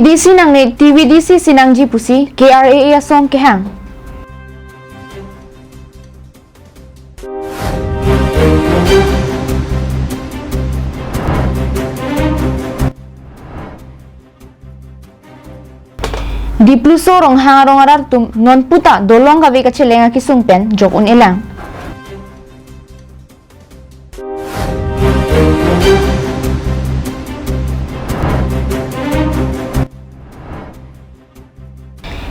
VDC nang ne TVDC sinang ji pusi KRA asong kehang. Di pluso rong hangarong arartum non puta dolong gawe kacelenga kisungpen jok un elang.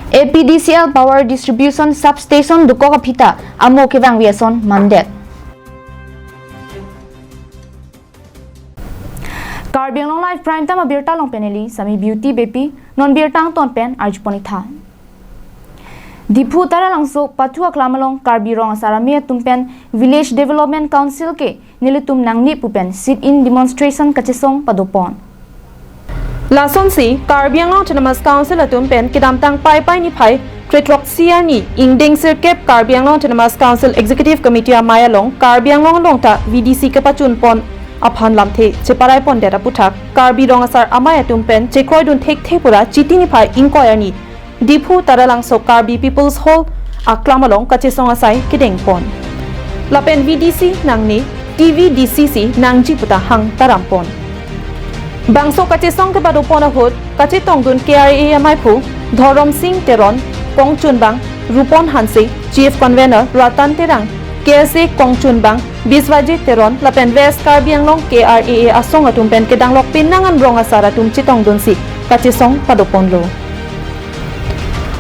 APDCL Power Distribution Substation duko kapita amo kevang wiason mandet. Karbiang long live prime time abirta long peneli sami beauty bepi non birtang ton pen arjponi tha. Dipu tara langso patua klamalong karbirong asarami tumpen Village Development Council ke nilitum nangni pupen sit in demonstration kachesong padopon. Lason si Karbiang Autonomous Council atumpen kidamtang pai ni pai Kretrok Siani Ingding Sirkep Karbiang Autonomous Council Executive Committee Mayalong Karbiang Longta VDC kapachun pon aphan lamthe cheparai pon dera puthak Karbirong asar amaya tumpen chekroi dun thek thepura chiti ni pai inquiry ni Dipu taralang so Karbi People's Hall aklamalong kachesong asai kideng pon Lapen VDC nangni TVDCC nangji puta hang tarampon Bangso kachesong ke badu pona hut kachetong dun KRA Maipu Dhorom Singh Teron Kongchun Bang Rupon Hansi Chief Convener Ratan Terang KSA Kongchun Bang Biswajit Teron Lapen West Karbiang Long KRA asong atumpen kedanglok pinangan rong asara tum chitong dun si kachesong padopon lo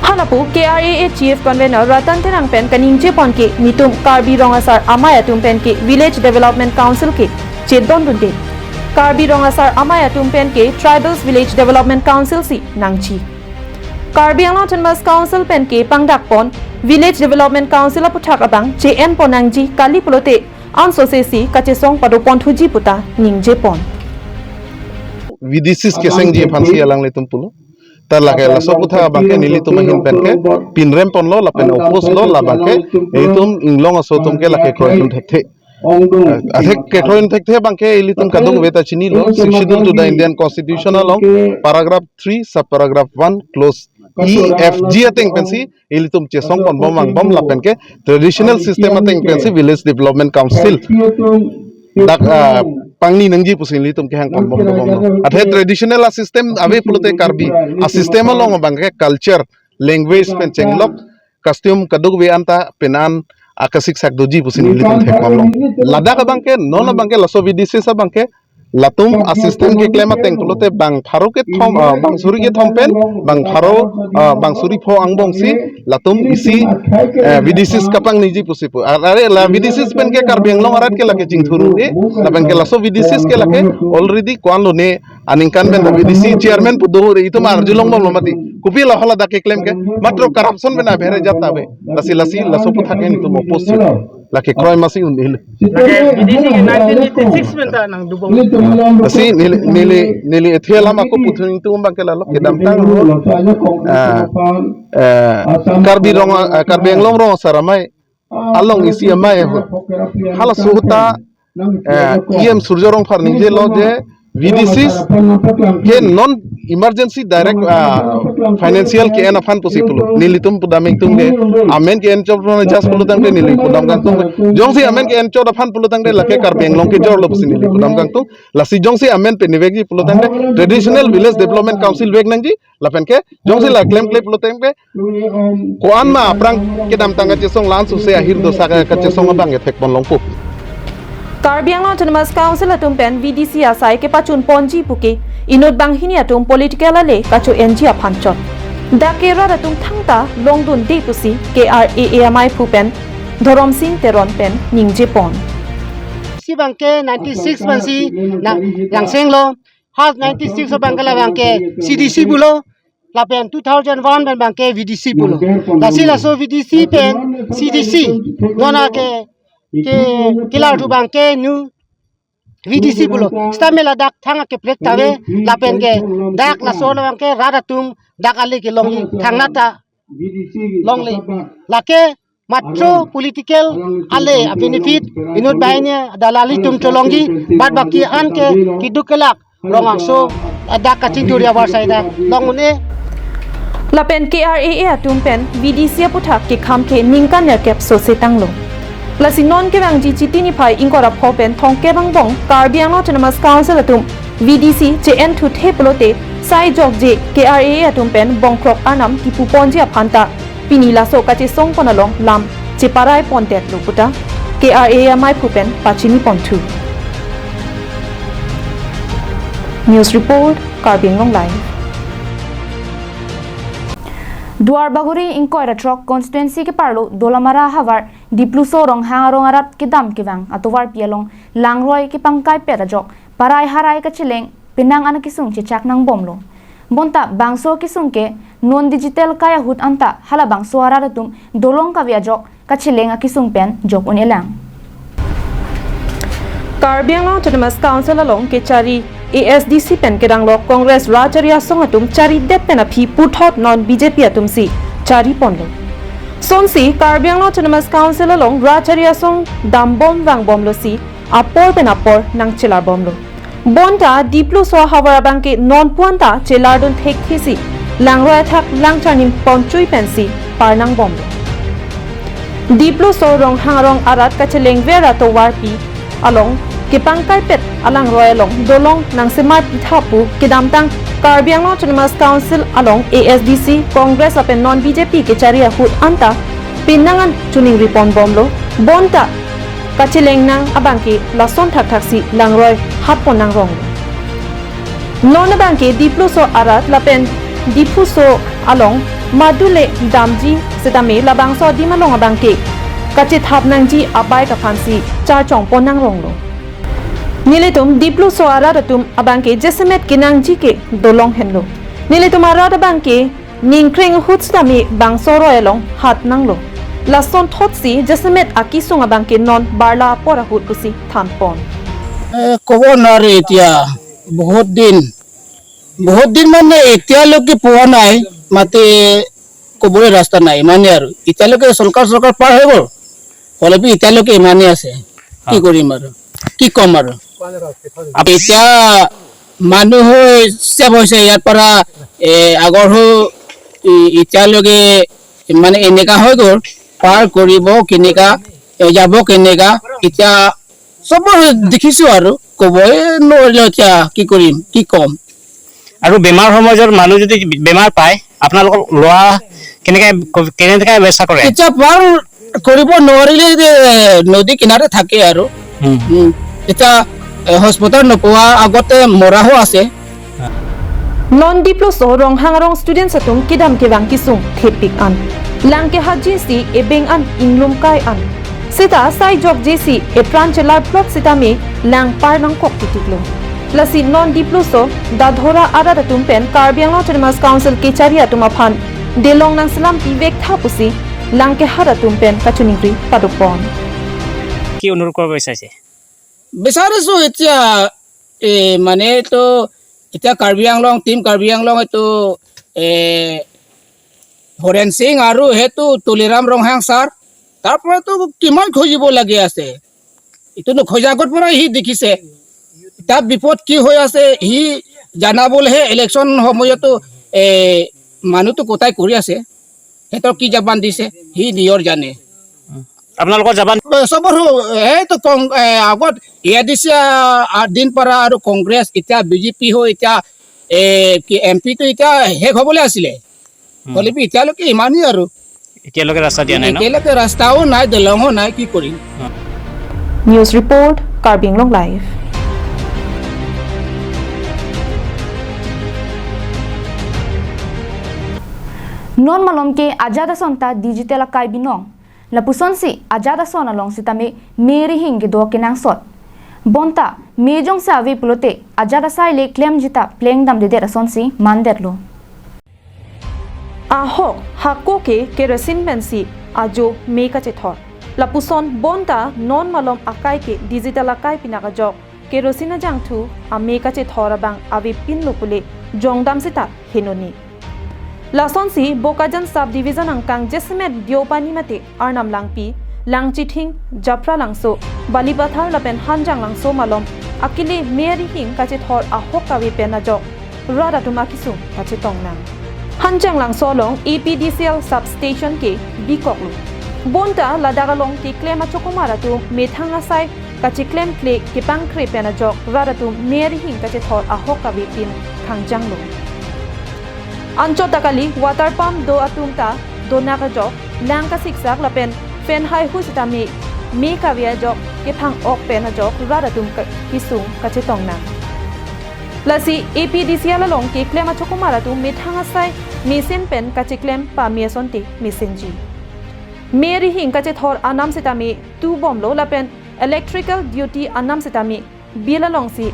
Halapu KRA Chief Convener Ratan Terang pen kaningje pon ke nitum Karbi rong asar amaya tumpen ke Village Development Council ke chedon dun de Karbirong asar amaya tumpen ke Tribals Village Development Council si nangchi. Karbiang Autonomous Council pen ke pangdak pon Village Development Council aputhak abang JN ponangji kali pulote ansosesi kachesong padopon thuji puta ningje pon. VDC keseng je phansi alang le tumpulo. Tar lage la soputha abang ke nili tumahin pen ke pinrem pon lo la pen opos lo la bang ke etum inglong aso tum ke lake kroin thekte. Athek kethoin thekte bangke ilitum kadung beta chini lo schedule to the Indian Constitution along paragraph 3 subparagraph 1 clause E F G ateng pensi ilitum chesong pon bom lapen ke traditional system ateng pensi Village Development Council dak pangni nangji pusin ilitum ke hang pon bom athe traditional system ave pulote karbi a system along bangke culture language pen chenglok costume kadug be anta penan akasik sak doji pusin ilitum thek mamlong ladakh bangke non bangke laso VDC sa bangke latum assistant ke klema teng pulote bang pharo ke thom bang suri ke thom pen bang pharo bang suri pho angbong si latum isi VDC kapang niji pusipu are la VDC pen ke Karbiang Long arat ke lake jingthuru de la bangke laso VDC ke lake already kwan lo ne aningkan ben VDC chairman pudu itu mar julong bom mati kupi la hola dake claim ke matro corruption bena bhere jata be lasi laso puthake ni to mopos lake kroy masi unil VDC ke 1986 menta nang dubong asi nili ethela ma ko puthing tu bangke la lok kedam tang Karbiang Long rong saramai along isi amai hala suhuta EM surjorong farning je lo je VDC ke non emergency direct financial ke en afan possible nilitum pudaming tung de amen ke en chop no just pulutang de nili pudam kang tung jongsi amen ke en chop afan pulutang de lake Karbiang Long ke jor lo pusin nili pudam kang tung lasi jongsi amen pe nivegi pulutang de traditional village development council weg nangji lapen ke jongsi la claim pulutang de ko anma aprang ke dam tanga chesong lan su se ahir do sa ka chesong bang ethek bon longpu Karbiang Autonomous Council atumpen VDC asai ke pachun ponji puke inut banghini atum political ale kachu NG aphanchon dakera atum thangta longdun de pusi KRA AMI pupen Dhorom Singh Teron pen ningje pon si bangke 96 bansi na langseng lo has 96 bangkala bangke CDC bulo lapen 2001 ben bangke VDC bulo laso VDC pen CDC nona ke kila tu bangke nu VDC bulo stamela dak thanga ke plek tawe lapen ke dak la solo bangke radatum dak ale ke longi thangnata longli lake matro political ale benefit inut baine dalali tum cholongi bad baki an ke kidukelak rong angso ada kacing turia war saida long une lapen KRA atum pen VDC puthak ke kham ke ningkan ya kep so se tanglo lasinon ke bang ji chiti ni phai ingkora phopen thong ke bang bong Karbiang Autonomous Council atum VDC JN thu the plote sai jok je KRA atum pen bong krok anam kipu ponji aphanta pinila so kache song ponalong lam che parai pontet luputa KRA mai phupen pachini pontu News report Karbiang Long Live Duar Baguri Inkoira Trok constituency ke parlo Dolamara Havar Dipluso rong hangarong arat ke dam ke wang atowar pialong langroy ke pangkai perajok parai harai ka chileng pinang anak kisung chechak nang bomlo bonta bangso kisung ke non digital kaya hut anta hala bangso araratum dolong ka viajok ka chileng akisung pen jok unelang Karbiang Autonomous Council along ke chari ASDC pen kedanglo Congress Racharia song atum chari det pen aphi puthot non BJP atum si chari ponlo sonsi Karbiang Autonomous Council along Racharia song dambom wang bomlo si apor pen apor nang chelar bomlo bonta diplu so hawara bangke non puanta chelardon thek thisi langro thak langchanim ponchui pensi parnang bomlo diplu so rong hangrong arat ka cheleng vera to warpi along Kipangkai pet alang royalong dolong nang semar pithapu kidamtang Karbiang Autonomous Council along ASDC Congress apen non BJP ke charia hut anta pinangan tuning ripon bomlo bonta kachileng nang abangki lason thak thaksi langroy hapon nang rong non abangki diplu so arat lapen dipu so along madule damji setame labang so dimalong abangki kachi thap nangji abai ka phansi char chongpon nang ronglo Nilitum diplu soara ratum abangke jesemet kinangji ke dolong henlo. Nilitum arada bangke ningkring hutstami bang soro elong hat nanglo. Lason thotsi jesemet akisung abangke non barla pora hut kusi thampon. কব নোৱাৰি এতিয়া বহুত দিন মানে এতিয়ালৈকে পোৱা নাই মাতে কবলৈ ৰাস্তা নাই ইমানে আৰু এতিয়ালৈকে চৰকাৰ পাৰ হৈ গ'ল হ'লেও এতিয়ালৈকে ইমানে আছে কি কৰিম আৰু কি কম আৰু এতিয়া মানুহ চেভ হৈছে ইয়াৰ পৰা আগৰ এতিয়ালৈকে মানে এনেকা হৈ গ'ল পাৰ কৰিব কেনেকা যাব কেনেকা এতিয়া সব দেখিছো আৰু কবই নোৱাৰিলো এতিয়া কি কৰিম কি কম আৰু বেমাৰ সমাজৰ মানুহ যদি বেমাৰ পায় আপোনালোকৰ লোৱা কেনেকৈ ব্যৱস্থা কৰে এতিয়া পাৰ কৰিব নোৱাৰিলে নদী কিনাৰে থাকে আৰু এতিয়া হস্পিটাল নোপোৱা আগতে মৰাহো আছে Non diplo so rong hangarong students atum kidam kewang kisung thepik an langke haji si ebeng an inglum kai an sita sai jok jesi e pranchelar plot sita me lang par nang kok titiklo lasi non diplo so dadhora ara tum pen Karbiang Autonomous Council ke charia tum aphan delong nang salam ti vek thapusi langke hara tum pen kachuningri padupon কি অনুৰোধ কৰিব বিচাৰিছে বিচাৰিছো এতিয়া মানে তো এতিয়া কাৰ্বি আংলং টিম কাৰ্বি আংলং এইটো হৰেণ সিং আৰু হেতু তুলিৰাম ৰংহাং ছাৰ তাৰ পৰাতো কিমান খোজিব লাগি আছে এইটো খোজা আগৰ পৰা সি দেখিছে তাৰ বিপদ কি হৈ আছে সি জানাবলেহে ইলেকশ্যন সময়তো মানুহটো কোটাই কৰি আছে হেতৰ কি জবান দিছে সি নিয়ৰ জানে আপোনালোকৰ জবান সবৰ এইটো আগত এয়া দিছে 8 দিন পৰা আৰু কংগ্ৰেছ এতিয়া বিজেপি হৈ এতিয়া এমপি তো এতিয়া শেষ হ'বলৈ আছিলে হ'লে এতিয়ালৈকে ইমানেই আৰু এতিয়ালৈকে ৰাস্তা দিয়া নাই ন এতিয়ালৈকে ৰাস্তাও নাই দলঙো নাই কি কৰিম News report Karbiang Long Live Non malom ke ajada sonta digital kai binong Lapuson si ajada sona long sitame meri hingi do kenang sot bonta mejong sa ave pulote ajada sai le claim jita pleng dam de rason si manderlo ahok hakko ke kerosene pensi ajo meka chethor lapuson bonta non malom akai ke digital akai pinaka jok kerosene jangthu ameka chethor bang ave pin lopule jongdam sita henoni Lasonsi Bokajan Subdivision angkang Jesmet Diopani mate Arnam Langpi Langchithing Japra Langso Balipathar lapen Hanjang Langso malom akili meri hing ka che thor a hok ka wi pen a jok rada tuma kisu ka che tong nang hanjang lang solong EPDCL substation ke bikoklu bonta ladaga long ti klema chokomara tu methanga sai ka che klem kle ke pang kre pen a jok rada tu meri hing ka che thor a hok ka wi pin khangjang lo ancho takali water pump do atumta dona ka jok lang ka siksak la pen fen hai hu sita mi ka wi a jok ke phang ok pen a jok rada tum ka kisung ka che tong nang lasi APDCL long ke klema chokomara tu methanga sai mi sen pen ka che klem pa mi sonti mi senji meri hing ka che thor anam sitami tu bom lo la pen electrical duty anam sitami bila long si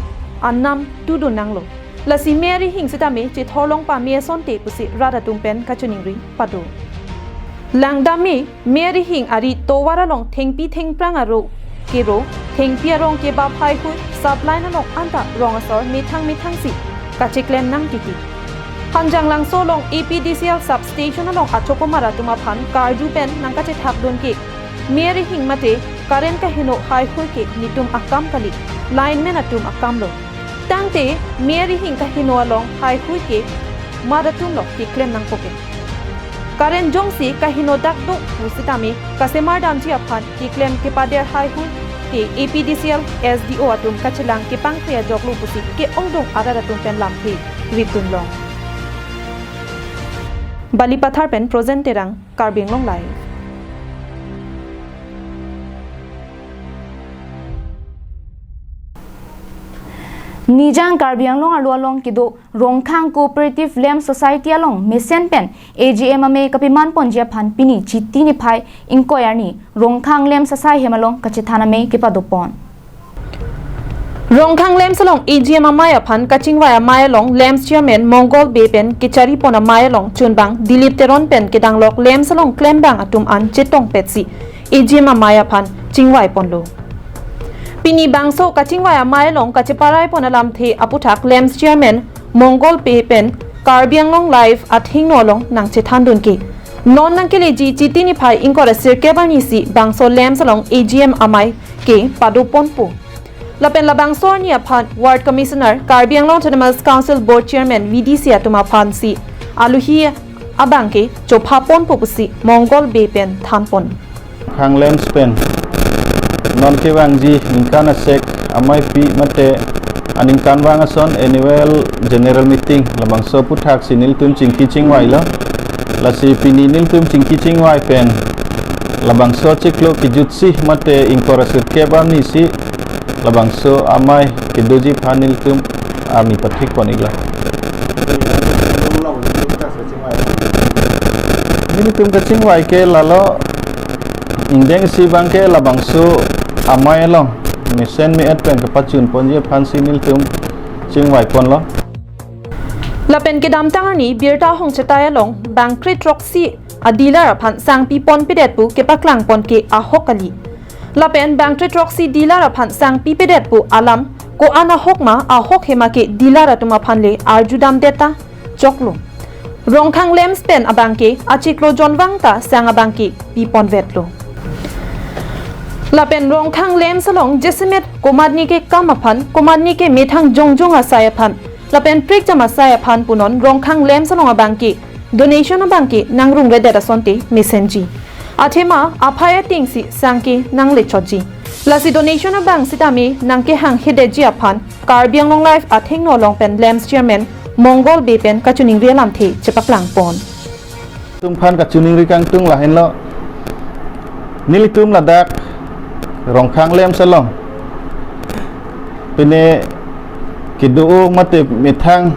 anam tu du nang lo lasi meri hing sitami che thor long pa mi sonti pusi rada tum pen ka chuning ri padu langdami meri hing ari towara long thengpi thengprang aro kero thengpi arong ke ba phai hu supply na long anta rong asor mithang si ka che klem nang titi hanjang lang so long APDCL substation along achokomara tuma phan karju pen nangka che thak don ke meri hing mate current ka hino high hoi ke nitum akam kali line men atum akam lo tangte meri hing ka hino along high hoi ke maratum lo ke claim nang poke current jong si ka hino dak do usitami kasemar dam ji aphan ke claim ke pader high hoi ke APDCL SDO atum kachelang ke pangpia joklu pusi ke ongdong arara tum pen lam the ritum long Bali Pathar pen present terang Karbing Long Live Nijang Karbiang long along kido Rongkhang Cooperative Lamb Society along Mesen pen AGM ame kapiman ponjia phan pini chiti ni phai inkoyarni Rongkhang Lamb Society hemalong kachithana me kipadopon Rongkhang Lamb salong AGM amaya phan kachingwaya maya long Lamb chairman Mongol Bay pen kichari pona maya long chunbang Dilip Teron pen kidanglok Lamb salong klembang atum an chetong petsi AGM amaya phan chingwai ponlo Pini bangso kachingwaya maya long kachiparai pona lamthe aputhak Lamb chairman Mongol Bay pen Karbiang Long Live athing no long nang chethandun ki non nang kele ji chiti ni phai inkora sirkebani si bangso Lamb salong AGM amai ke padopon po Lapen labang sorni aphan Ward Commissioner Karbiang Long Autonomous Council Board Chairman VDC atuma phan si aluhi abangke chophapon popusi Mongol Bay pen thanpon Khanglen Spain non ke wangji ningkan sek amai pi mate aningkan wangason annual general meeting labang so puthak sinil tum chingki chingwai lo lasi pininil tum chingki chingwai pen labang so chiklo kijutsi mate inkorasir kebani si labang so amai kidoji phanil tum ami pathik ponigla nil tum kachingwai ke lalo ingdeng si bangke labang so amai long mesen mi et pen kapachun ponje phan sinil tum chingwai pon lo Lapen ke dam tangani birta hong chetaya long bankrit roxy adila phan sangpi pon pedet pu ke paklang pon ke ahokali Lapen bankrit roxy dilara phan sangpi pedet pu alam ko ana hokma ahok hema ke dilara tuma phanle arjudam deta choklo Rongkhang Lamb pen abangke achiklo jonwangta sang abangke pipon vetlo Lapen Rongkhang Lamb salong jesimet komadni ke kamaphan komadni ke methang jongjong asaya phan Lapen prik jama saya phan punon Rongkhang Lamb salong abangke donation abangke nangrung redera sonte mesenji Athema aphaya tingsi sangke nangle choji lasi donation abang sitami nangke hang hedeji aphan Karbiang Long Life athing no long pen Lamb chairman Mongol Bay pen kachuning relam the chepaklang pon tum phan kachuning ri kang tung la hen lo nil tum ladak Rongkhang Lamb salong pene kidu mate methang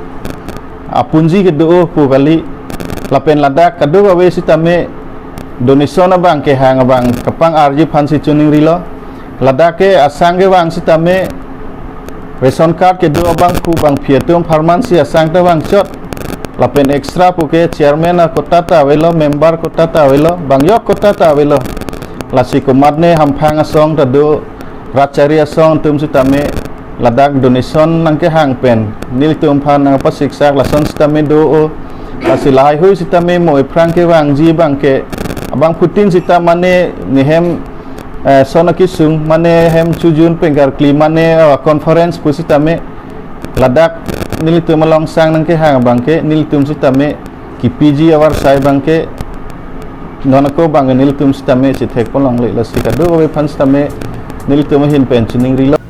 apunji kidu pukali lapen ladak kadu awe sitame donation abang ke hang abang kapang arji phan si chuning rilo ladake asang ke wang sitame ration card ke do abang khu bang phietum pharmacy asang ta wang chot lapen extra puke chairman kota ta welo member kota ta welo bang yok kota ta welo lasi komadne hamphang asong ta do rachari asong tum sitame ladak donation nangke hang pen nil tum phan nang pasiksak lason sitame do o lasi lai hui sitame moi prang ke wang ji bang ke abang putin sita mane nihem sonakisung mane hem chujun pengkar kli mane conference pusitame ladak nilitum along sang nangke hang bangke nilitum sitame ki PG awar sai bangke nonako bang nilitum sitame chithek polong le lasikado we phans tame nilitum hin pensioning rilo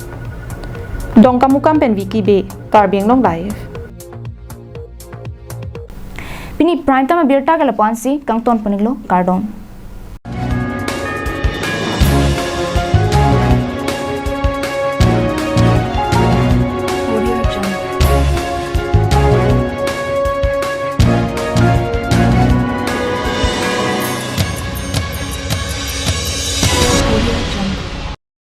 Dong kamukam pen wiki be Karbi Anglong live. Pini prime time birta kala pansi kang ton paniglo kardon